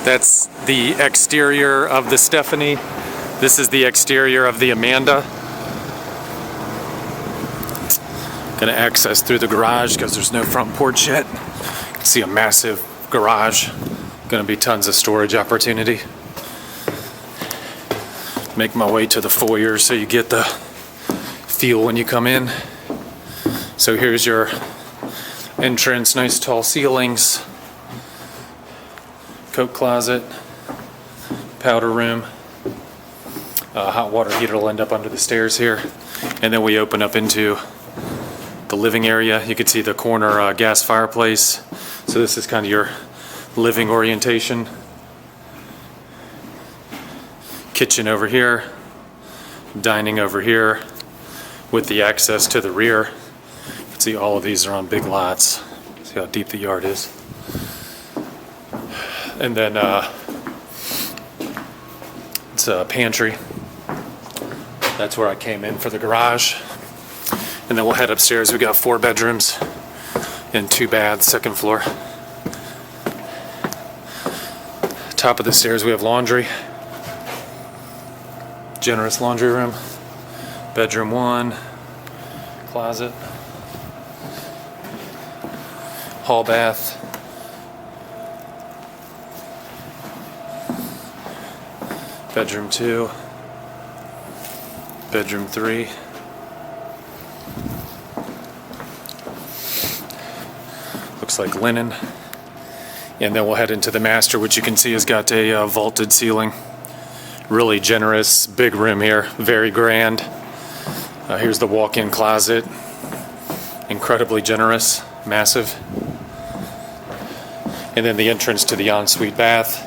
That's the exterior of the Stephanie. This is the exterior of the Amanda. Gonna access through the garage because there's no front porch yet. You can see a massive garage. Gonna be tons of storage opportunity. Make my way to the foyer so you get the feel when you come in. So here's your entrance, nice tall ceilings, coat closet, powder room, hot water heater will end up under the stairs here, and then we open up into the living area. You can see the corner gas fireplace. So this is kind of your living orientation. Kitchen over here, dining over here, with the access to the rear. You can see all of these are on big lots. See how deep the yard is. And then it's a pantry. That's where I came in for the garage. And then we'll head upstairs. We got 4 bedrooms and 2 baths, second floor. Top of the stairs we have laundry. Generous laundry room. Bedroom 1. Closet. Hall bath. Bedroom 2. Bedroom 3. Looks like linen. And then we'll head into the master, which you can see has got a vaulted ceiling. Really generous, big room here, very grand. Here's the walk-in closet. Incredibly generous, massive. And then the entrance to the ensuite bath.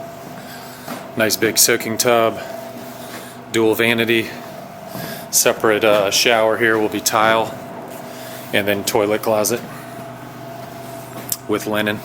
Nice big soaking tub, dual vanity, separate shower here will be tile, and then toilet closet with linen.